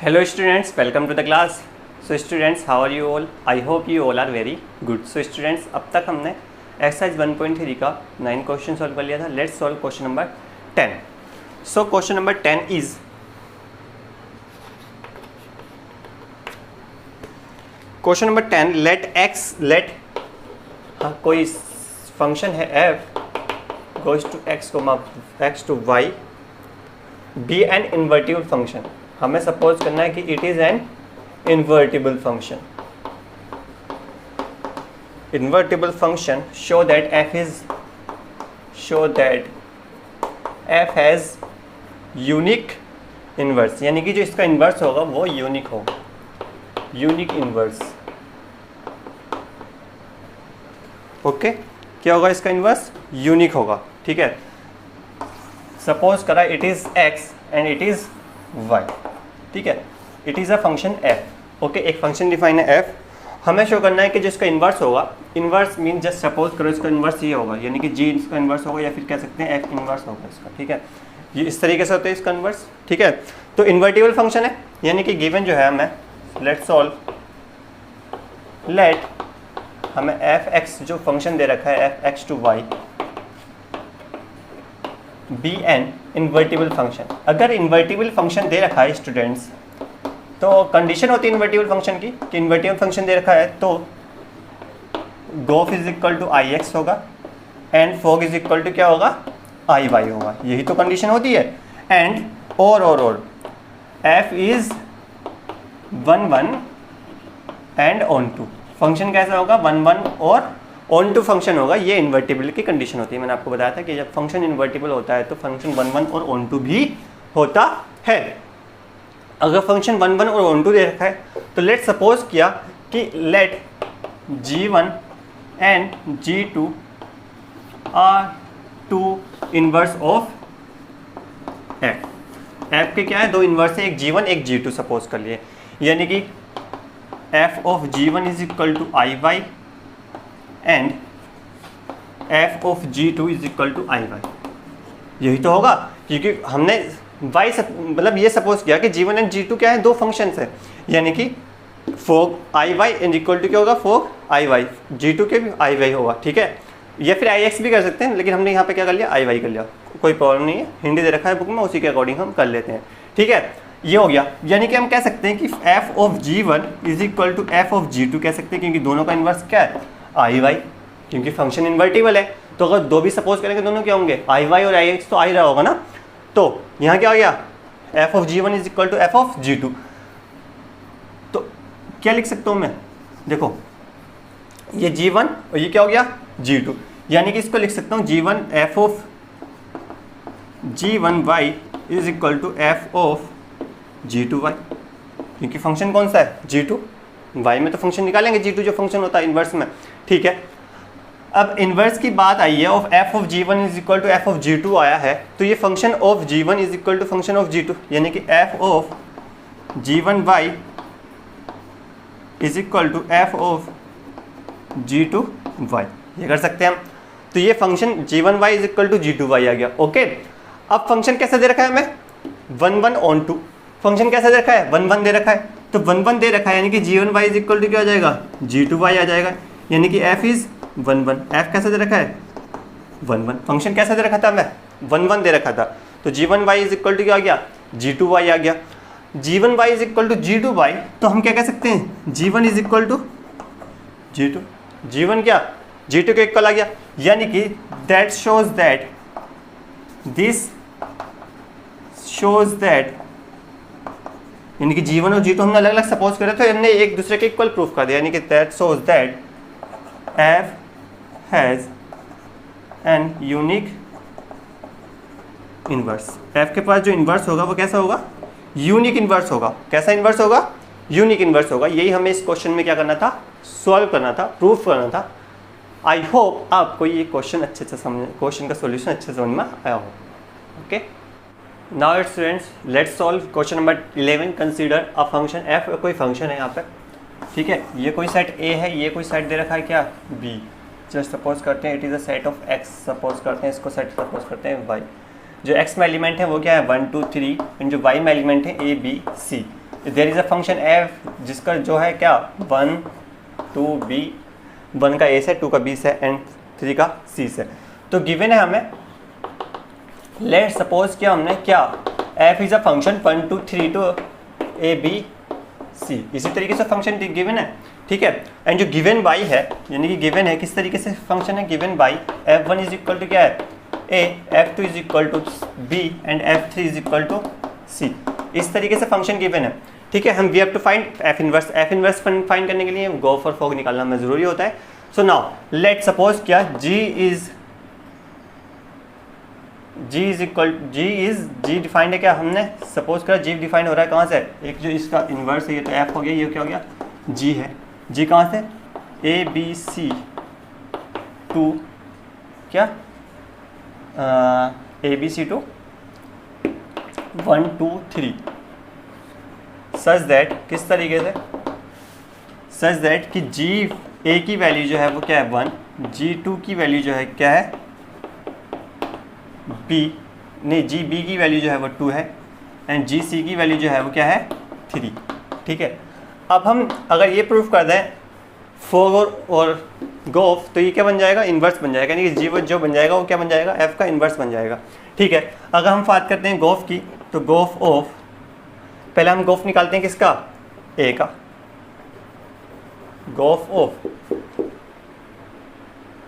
Hello students, welcome to the class. So students, how are you all? I hope you all are very good. So students, अब तक हमने exercise 1.3 का 9 question solve कर लिया था. Let's solve question number 10. So question number 10 is question number 10. Let कोई function है f goes to x to y be an invertible function. हमें सपोज करना है कि it is an invertible function. Invertible function show that f has unique inverse, यानी कि जो इसका इन्वर्स होगा वो यूनिक होगा. Unique inverse. ओके, क्या होगा इसका इन्वर्स? यूनिक होगा. ठीक है, सपोज करा it is x and it is y. ठीक है, it is a function f. Okay, एक फंक्शन डिफाइन है f. हमें शो करना है कि जिसका इन्वर्स होगा, इन्वर्स मीन जस्ट सपोज करो इसका इन्वर्स ये होगा, यानी कि g इसका इन्वर्स होगा या फिर कह सकते हैं f इन्वर्स होगा इसका. ठीक है, ये इस तरीके से होता है इसका इन्वर्स. ठीक है, तो इन्वर्टिबल फंक्शन है, यानी कि गिवन जो है हमें लेट सॉल्व. लेट हमें f(x) जो फंक्शन दे रखा है f(x to y) B an invertible function. अगर इन्वर्टिबल फंक्शन दे रखा है स्टूडेंट्स, तो कंडीशन होती है इन्वर्टिबल फंक्शन की कि इन्वर्टिबल फंक्शन दे रखा है तो G o F is equal to I X होगा and F o G is equal to क्या होगा? आई वाई होगा. यही तो कंडीशन होती है. एंड और F is 1 1 and onto. Function कैसा होगा? 1 1 और ऑन टू फंक्शन होगा. ये इन्वर्टिबल की कंडीशन होती है. मैंने आपको बताया था कि जब फंक्शन इन्वर्टिबल होता है तो फंक्शन 1 1 और ऑन टू भी होता है. अगर फंक्शन 1 1 और ऑन टू दे रखा है तो लेट सपोज किया कि let g1 and g2 are two inverse of f. f के क्या है? दो इनवर्स है, एक g1 एक g2 सपोज कर लिए, यानी कि f of g1 is equal to I Y and f of g2 is equal to I Y. यही तो होगा, क्योंकि हमने y मतलब ये सपोज किया कि g1 एंड g2 क्या है? दो फंक्शंस है, यानी कि fog I Y and equal to क्या होगा? Fog I Y. g2 के भी आई वाई होगा. ठीक है, या फिर आई एक्स भी कर सकते हैं, लेकिन हमने यहाँ पे क्या कर लिया? आई वाई कर लिया. कोई प्रॉब्लम नहीं है, हिंदी दे रखा है बुक में, उसी के अकॉर्डिंग हम कर लेते हैं. ठीक है, ये हो गया. यानी कि हम कह सकते हैं कि f of g1 is equal to f of g2 कह सकते हैं, क्योंकि दोनों का इन्वर्स क्या है? आई वाई, क्योंकि फंक्शन इन्वर्टिबल है. तो अगर दो भी सपोज करेंगे दोनों क्या होंगे? आई वाई और आई एक्स तो आई रहा होगा ना. तो यहाँ क्या हो गया? f of g1 is equal to f of g2. तो क्या लिख सकता हूँ मैं? देखो, ये g1 और ये क्या हो गया? g2. यानी कि इसको लिख सकता हूँ g1 f of g1y is equal to f of g2y, क्योंकि फंक्शन कौन सा है? g2. y में तो फंक्शन निकालेंगे g2 जो फंक्शन होता है इन्वर्स में. ठीक है, अब इन्वर्स की बात आई है, of f of g1 is equal to f of g2 आया है, तो ये function of g1 is equal to function of g2, यानी कि f of g1y is equal to f of g2y. ये कर सकते हैं हम. तो ये function g1y is equal to g2y आ गया. ओके, अब फंक्शन कैसे दे रखा है हमें? 1 1 ऑन टू. फंक्शन कैसे दे रखा है? 1 1 दे रखा है. तो 1 1 दे रखा है, यानी कि g1y इज इक्वल टू क्या आ जाएगा? g2y आ जाएगा, यानी कि f इज 1 1. f कैसे दे रखा है? 1 1. फंक्शन कैसे दे रखा था? मैं 1 1 दे रखा था, तो g1y इज इक्वल टू क्या आ गया? g2y आ गया. g1y is equal to g2y, तो हम क्या कह सकते हैं? g1 is equal to g2. g1 क्या? g2 के इक्वल आ गया, यानी कि that shows that this shows that, यानी कि g1 और g2 हमने अलग अलग सपोज करे थे, हमने एक दूसरे के इक्वल प्रूफ कर दिया, यानी कि that shows that f has an unique inverse. f के पास जो इन्वर्स होगा वो कैसा होगा? यूनिक इन्वर्स होगा. कैसा इन्वर्स होगा? यूनिक इन्वर्स होगा. यही हमें इस क्वेश्चन में क्या करना था? सॉल्व करना था, प्रूफ करना था. आई होप आपको ये क्वेश्चन अच्छे से समझ, क्वेश्चन का सॉल्यूशन अच्छे से समझ में आया हो. Okay, now students, let's solve question number 11. Consider a function f. कोई फंक्शन है यहाँ पर. ठीक है, ये कोई सेट A है, ये कोई सेट दे रखा है क्या? B. जस्ट सपोज करते हैं it is a set of x. Suppose करते हैं इसको सेट सपोज करते हैं y. जो x में एलिमेंट है वो क्या है 1 2 3, एंड जो y में एलिमेंट है a b c। There is a function f जिसका जो है क्या 1 2 b, 1 का a से, 2 का b से एंड 3 का c से। तो गिवन है हमें, लेट सपोज क्या हमने क्या f is a function 1 2 3 to a b c, इसी तरीके से फंक्शन गिवन है, ठीक है। एंड जो गिवन बाई है, यानी कि गिवन है किस तरीके से फंक्शन है, given by f1 is equal to क्या है a, f2 is equal to b and f3 is equal to c, इस तरीके से फंक्शन गिवन है, ठीक है। हम we have to find f inverse find करने के लिए गॉफ और फॉग निकालना हमें ज़रूरी होता है। सो नाउ लेट सपोज क्या g इज डिफाइंड है क्या, हमने सपोज करा g डिफाइंड हो रहा है कहाँ से, एक जो इसका इन्वर्स है ये तो f हो गया, ये क्या हो गया g है, g कहाँ से a b c टू क्या a b c to 1 2 3 such that किस तरीके से, सच दैट कि जी ए की वैल्यू जो है वो क्या है 1, G2 की वैल्यू जो है क्या है B, नहीं GB की वैल्यू जो है वो 2 है एंड GC की वैल्यू जो है वो क्या है 3, ठीक है। अब हम अगर ये प्रूफ कर दें फॉग और गोफ, तो ये क्या बन जाएगा, इन्वर्स बन जाएगा, यानी कि जी जो बन जाएगा वो क्या बन जाएगा, F का इन्वर्स बन जाएगा, ठीक है। अगर हम बात करते हैं गोफ की, तो गोफ ऑफ, पहले हम गोफ निकालते हैं किसका, ए का, गोफ ऑफ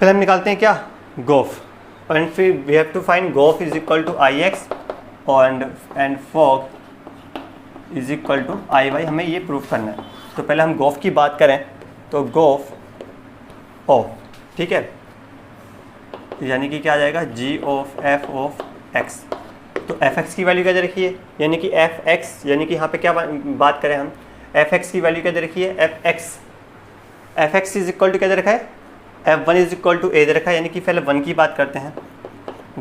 पहले हम निकालते हैं क्या गोफ, एंड फिर we have to find gof is equal to I x and fog is equal to I y, हमें ये प्रूफ करना है। तो पहले हम गोफ की बात करें तो गोफ ऑफ, ठीक है, यानी कि क्या आ जाएगा जी ऑफ एफ ऑफ एक्स, तो एफ एक्स की वैल्यू क्या दे रखी है, यानी कि एफ एक्स, यानी कि यहाँ पे क्या बात करें हम, एफ एक्स की वैल्यू क्या दे रखी है, f x is equal to क्या दे रखा है, F1 is equal to a दे रखा है, यानी कि पहले 1 की बात करते हैं,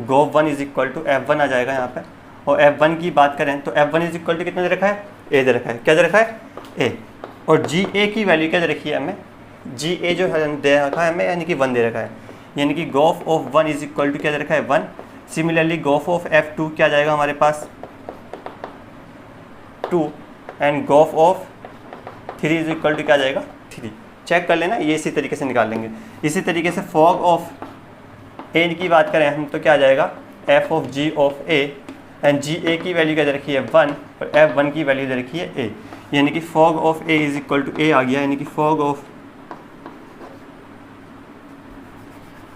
गोफ 1 इज इक्वल टू F1 आ जाएगा यहाँ पे, और F1 की बात करें तो F1 इज इक्वल टू कितना दे रखा है, ए दे रखा है, क्या दे रखा है ए, और जी ए की वैल्यू क्या दे रखी है हमें, जी ए जो है दे रखा है हमें, यानी कि 1 दे रखा है, यानी कि गोफ ऑफ 1 इज इक्वल टू क्या दे रखा है 1। सिमिलरली गोफ ऑफ F2 क्या जाएगा हमारे पास 2 एंड गोफ ऑफ 3 इज इक्वल टू क्या जाएगा 3, चेक कर लेना, ये इसी तरीके से निकाल लेंगे। इसी तरीके से फॉग ऑफ ए की बात करें हम तो क्या आ जाएगा F of ji of A and G A की वैल्यू क्या दे रखी है 1 और F1 की वैल्यू दे रखी है ए, यानी कि F o G of A is equal to A आ गया, यानी कि फॉग ऑफ,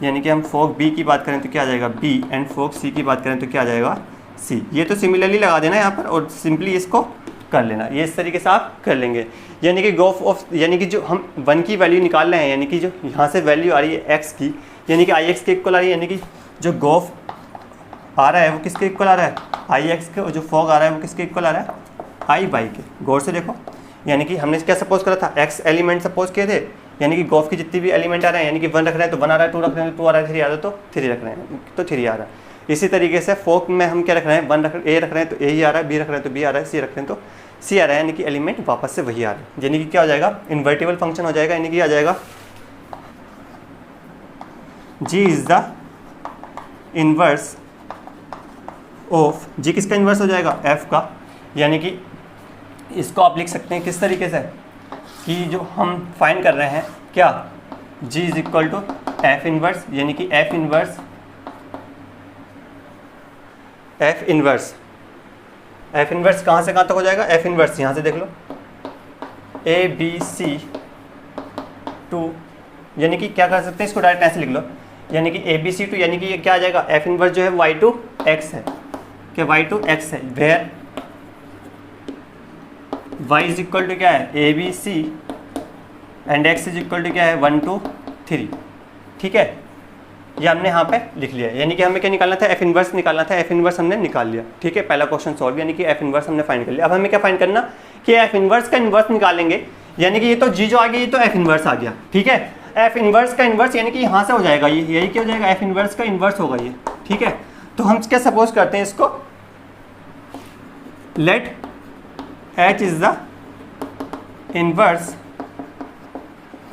यानी कि हम फॉग बी की बात करें तो क्या आ जाएगा बी एंड फॉग सी की बात करें तो क्या आ जाएगा सी। ये तो सिमिलरली लगा देना यहाँ पर और सिंपली इसको कर लेना, ये इस तरीके से आप कर लेंगे। यानी कि गोफ ऑफ, यानी कि जो हम 1 की वैल्यू निकाल रहे हैं, यानी कि जो यहाँ से वैल्यू आ रही है x की, यानी कि आई एक्स के इक्वल आ रही है, यानी कि जो गोफ आ रहा है वो किसके इक्वल आ रहा है आई एक्स के, और जो फॉग आ रहा है वो किसके इक्वल आ रहा है आई बाई के। गौर से देखो, यानी कि हमने क्या सपोज करा था x एलिमेंट सपोज किए थे, यानी कि गोफ की जितनी भी एलिमेंट आ रहे हैं, यानी कि 1 रख रहे हैं तो 1 आ रहा है, 2 रख रहे हैं तो 2 आ रहा है, 3 आ रहा है तो 3 रख रहे हैं तो 3 आ रहा है। इसी तरीके से फॉग में हम क्या रख रहे हैं, 1 ए रख रहे हैं तो ए ही आ रहा है, बी रख रहे हैं तो बी आ रहा है, सी रख रहे हैं तो सी आ रहा है, यानी कि एलिमेंट वापस से वही आ रहा है, यानी कि क्या हो जाएगा इन्वर्टिबल फंक्शन हो जाएगा, यानी कि आ जाएगा जी इज द इनवर्स ऑफ, जी किसका इन्वर्स हो जाएगा एफ का, यानी कि इसको आप लिख सकते हैं किस तरीके से कि जो हम फाइंड कर रहे हैं क्या G is equal to F inverse, यानी कि एफ इनवर्स कहाँ से कहाँ तक हो जाएगा, एफ इनवर्स यहाँ से देख लो ए बी सी टू, यानी कि क्या कर सकते हैं इसको डायरेक्ट ऐसे लिख लो, यानी कि ए बी सी टू, यानी कि ये क्या आ जाएगा एफ इनवर्स जो है वाई टू एक्स है, क्या वाई टू एक्स है, where y is equal to क्या है a b c and x is equal to क्या है 1 2 3, ठीक है। ये हमने यहाँ पे लिख लिया, यानी कि हमें क्या निकालना था एफ इनवर्स निकालना था, एफ इनवर्स हमने निकाल लिया, ठीक है। पहला क्वेश्चन सॉल्व, यानी कि एफ इनवर्स हमने फाइंड कर लिया। अब हमें क्या फाइंड करना कि एफ इनवर्स का इनवर्स निकालेंगे, यानी कि ये तो जी जो आ गया ये तो एफ इनवर्स आ गया, ठीक है। एफ इनवर्स का इनवर्स यानी कि यहाँ से हो जाएगा, ये यही क्या हो जाएगा एफ इनवर्स का इनवर्स होगा ये, ठीक है। तो हम क्या सपोज करते हैं इसको, let H is the inverse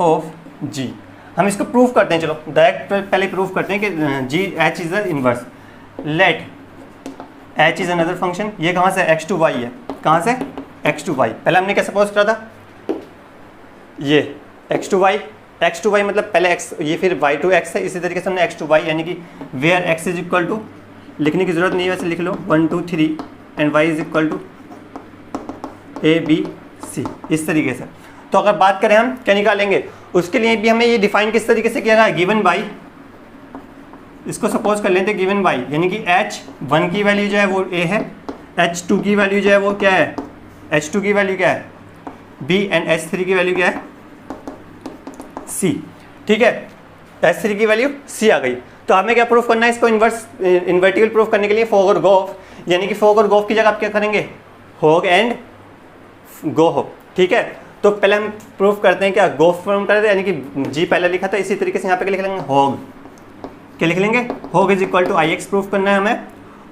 of G, हम इसको प्रूफ करते हैं, चलो डायरेक्ट पहले प्रूफ करते हैं कि g H is the inverse, let H is another function, ये कहाँ से x टू y है, कहाँ से एक्स टू वाई, पहले हमने क्या सपोज करा था, ये एक्स टू वाई मतलब पहले एक्स ये फिर वाई टू एक्स है, इसी तरीके से हमने एक्स टू वाई यानी कि where x is equal to, लिखने की ज़रूरत नहीं है वैसे लिख लो 1 2 3 and y is equal to a b c, इस तरीके से। तो अगर बात करें हम क्या निकालेंगे, उसके लिए भी हमें ये डिफाइन किस तरीके से किया गया है, गिवन बाई, इसको सपोज कर लेते हैं गिवन बाई, यानी कि h1 की वैल्यू जो है वो a है, h2 की वैल्यू जो है वो क्या है, h2 की वैल्यू क्या है b एंड h3 की वैल्यू क्या है c। ठीक है, h3 की वैल्यू c आ गई। तो हमें क्या प्रूफ करना है इसको, इन्वर्टिबल प्रूफ करने के लिए फॉग और गोफ, यानी कि फॉग और गोफ की जगह आप क्या करेंगे, होग एंड गोह। ठीक है, तो पहले हम प्रूफ करते हैं क्या, गोफ फॉर्म करते हैं, यानी कि जी पहले लिखा था, इसी तरीके से यहाँ पे क्या लिख लेंगे, होग, क्या लिख लेंगे, hog is equal to I x proof करना है हमें,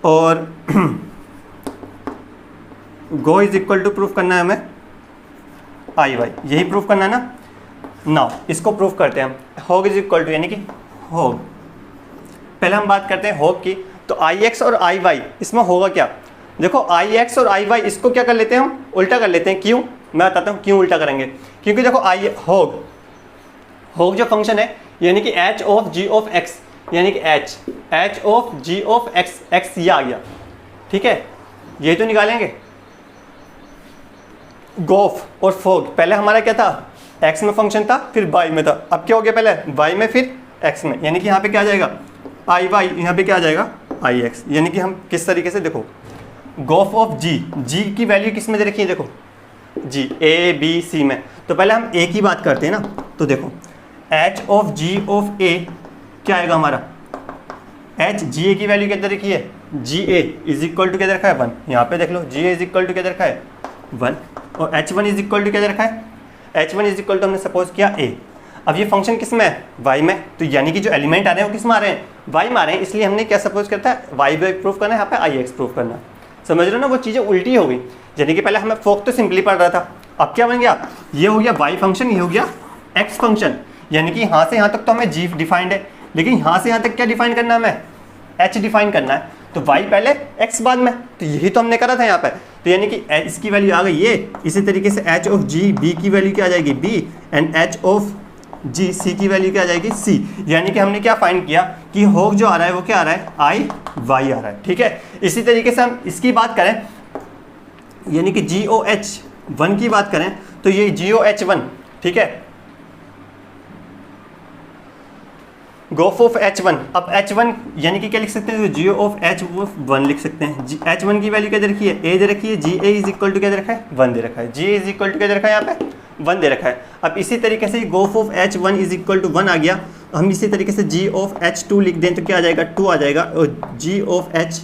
और go is equal to proof करना है हमें आई वाई, यही प्रूफ करना है ना। नाउ इसको प्रूफ करते हैं हम, होग इज इक्वल टू यानी कि होग, पहले हम बात करते हैं होग की, तो आई एक्स और आई वाई, इसमें होगा क्या, देखो आई एक्स और आई वाई इसको क्या कर लेते हैं हम, उल्टा कर लेते हैं। क्यों, मैं बताता हूँ क्यों उल्टा करेंगे, क्योंकि देखो आई होग जो फंक्शन है यानी कि h of ji of x, यानी कि h of ji of x, x ये आ गया। ठीक है, ये तो निकालेंगे। गोफ और फोग, पहले हमारा क्या था, एक्स में फंक्शन था फिर वाई में था, अब क्या हो गया, पहले वाई में फिर एक्स में, यानी कि यहाँ पे क्या आ जाएगा आई वाई, यहाँ पे क्या आ जाएगा आई एक्स। यानी कि हम किस तरीके से, देखो गोफ ऑफ जी की वैल्यू किस में दे रखी है, देखो जी ए बी सी में, तो पहले हम ए की बात करते हैं ना, तो देखो एच ऑफ जी ऑफ ए क्या आएगा हमारा, एच जी ए की वैल्यू क्या दे रखी है, g a is equal to क्या दे रखा है 1, यहाँ पे देख लो g a is equal to क्या दे रखा है 1, और h one is equal to क्या दे रखा है, h one is equal to हमने सपोज किया ए। अब ये फंक्शन किस में है, वाई में, तो यानी कि जो एलिमेंट आ रहे हैं वो किस में आ रहे हैं, वाई में आ रहे हैं, इसलिए हमने क्या सपोज करता है वाई बाई प्रूफ करना है, यहाँ पे आई एक्स प्रूफ करना है। समझ रहे हो ना, वो चीज़ें उल्टी हो गई, यानी कि पहले हमें फोक तो सिंपली पढ़ रहा था, अब क्या बन गया, ये हो गया वाई फंक्शन, ये हो गया एक्स फंक्शन, यानी कि यहाँ से यहाँ तक तो हमें जी डिफाइंड है, लेकिन यहाँ से यहाँ तक क्या डिफाइन करना है हमें, एच डिफाइन करना है, तो वाई पहले एक्स बाद में, तो यही तो हमने करा था यहाँ पे। तो यानी कि इसकी वैल्यू आ गई ये, इसी तरीके से एच ऑफ जी बी की वैल्यू क्या आ जाएगी बी, एंड एच ऑफ जी सी की वैल्यू क्या आ जाएगी सी, यानी कि हमने क्या फाइंड किया कि होग जो आ रहा है वो क्या आ रहा है आई वाई आ रहा है। ठीक है, इसी तरीके से हम इसकी बात करें, यानी कि जी ओ एच वन की बात करें, तो ये जी ओ एच वन, ठीक है, गोफ ऑफ एच वन, अब एच वन यानी कि क्या लिख सकते हैं, जीओ ऑफ एच वन लिख सकते हैं। एच वन की वैल्यू क्या दे रखी है, ए दे रखी है, g a is equal to क्या दे रखा है 1 दे रखा है, g a is equal to क्या दे रखा है यहाँ पे 1 दे रखा है। अब इसी तरीके से gof of h one is equal to 1 आ गया, हम इसी तरीके से जी ऑफ एच टू लिख दें तो क्या आ जाएगा 2 आ जाएगा, और G of H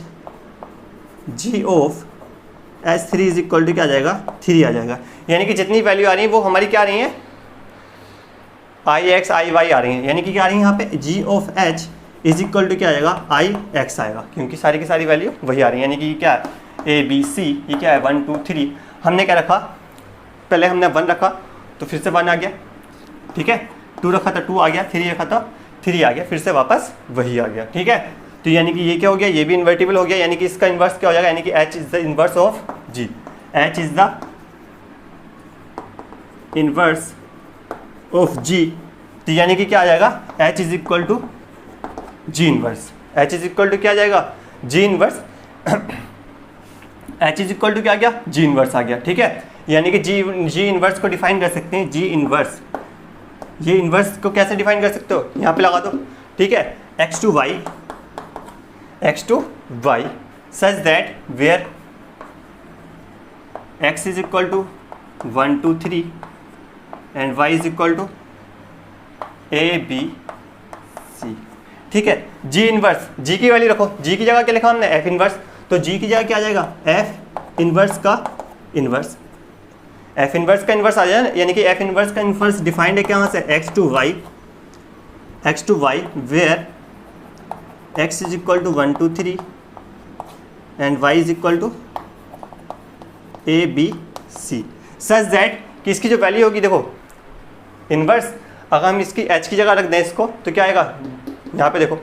three is equal to क्या आ जाएगा 3 आ जाएगा। यानी कि जितनी वैल्यू आ रही है वो हमारी क्या आ रही है आई एक्स आई वाई आ रही है, यानी कि क्या आ रही है यहाँ पे G of H is equal to क्या आएगा आई एक्स आएगा, क्योंकि सारी की सारी वैल्यू वही आ रही है। यानी कि क्या है ए बी सी, ये क्या है 1 2 3, हमने क्या रखा, पहले हमने 1 रखा तो फिर से 1 आ गया, ठीक है, 2 रखा था 2 आ गया, 3 रखा था 3 आ गया, फिर से वापस वही आ गया। ठीक है, तो यानी कि ये क्या हो गया, ये भी इन्वर्टिबल हो गया, यानी कि इसका इन्वर्स क्या हो जाएगा, यानी कि H is the inverse of G, H is the inverse of G, तो यानी कि क्या आ जाएगा h is equal to G inverse, h is equal to क्या आ जाएगा G inverse, h is equal to क्या आ गया जी इनवर्स आ गया। ठीक है, यानी कि जी इनवर्स को डिफाइन कर सकते हैं, जी इनवर्स, ये इनवर्स को कैसे डिफाइन कर सकते हो, यहाँ पे लगा दो, ठीक है, x to y such that where x is equal to 1 2 3 and y is equal to a b c. ठीक है, जी इनवर्स, जी की वैल्यू रखो, जी की जगह क्या लिखा हमने एफ इनवर्स, तो जी की जगह क्या आ जाएगा एफ इनवर्स का इनवर्स, एफ इनवर्स का इनवर्स आ जाएगा, यानी कि एफ इनवर्स का इनवर्स डिफाइंड है क्या से x to y where x is equal to 1 2 3 and y is equal to a b c, such that कि इसकी जो वैल्यू होगी, देखो इनवर्स, अगर हम इसकी h की जगह रख दें इसको तो क्या आएगा, यहाँ पे देखो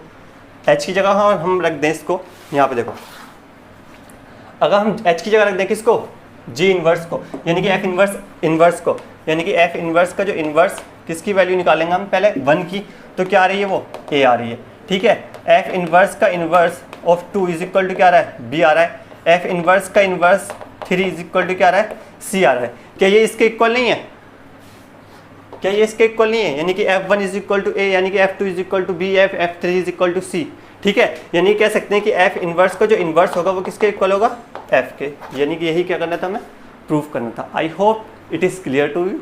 h की जगह हम रख दें इसको, यहाँ पे देखो अगर हम h की जगह रख दें किसको जी इन्वर्स को, यानी कि एफ इन्वर्स को, यानी कि एफ इन्वर्स का जो इन्वर्स किसकी वैल्यू निकालेंगे हम पहले 1 की, तो क्या आ रही है वो ए आ रही है, ठीक है। एफ इन्वर्स का inverse of 2 is equal to क्या आ रहा है, बी आ रहा है। एफ इन्वर्स का इन्वर्स 3 इज इक्वल टू क्या आ रहा है, सी आ रहा है। क्या ये इसके इक्वल नहीं है, क्या ये इसके इक्वल नहीं है, यानी कि F1 इज इक्वल टू ए, यानी कि F2 is equal to B, F3 is equal to C, ठीक है। यानी कह सकते हैं कि F इन्वर्स का जो इन्वर्स होगा वो किसके इक्वल होगा, F के, यानी कि यही क्या करना था, हमें प्रूव करना था। I hope it is clear to you.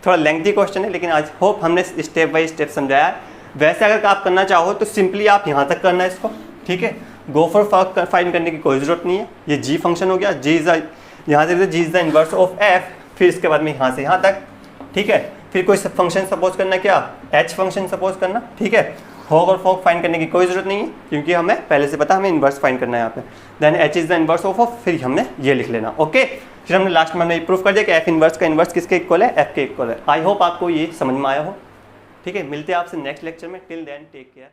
थोड़ा लेंथी क्वेश्चन है, लेकिन आज होप हमने स्टेप बाय स्टेप समझाया है। वैसे अगर आप करना चाहो तो सिंपली आप यहाँ तक करना है इसको, ठीक है। गो फॉर फाइंड करने की कोई ज़रूरत नहीं है। ये जी फंक्शन हो गया, जी इज यहाँ से G is the inverse of F, फिर इसके बाद में यहाँ से यहाँ तक, ठीक है। फिर कोई फंक्शन सपोज करना, क्या एच फंक्शन सपोज करना, ठीक है। होग और फोग फाइंड करने की कोई ज़रूरत नहीं है, क्योंकि हमें पहले से पता हमें इन्वर्स फाइंड करना है यहाँ पे। Then h is the inverse of, फिर हमने ये लिख लेना, ओके। फिर हमने लास्ट में हमने प्रूफ कर दिया कि एफ इन्वर्स का इन्वर्स किसके इक्वल है, एफ के इक्वल है। आई होप आपको ये समझ में आया हो, ठीक है। मिलते हैं आपसे नेक्स्ट लेक्चर में। Till then take care.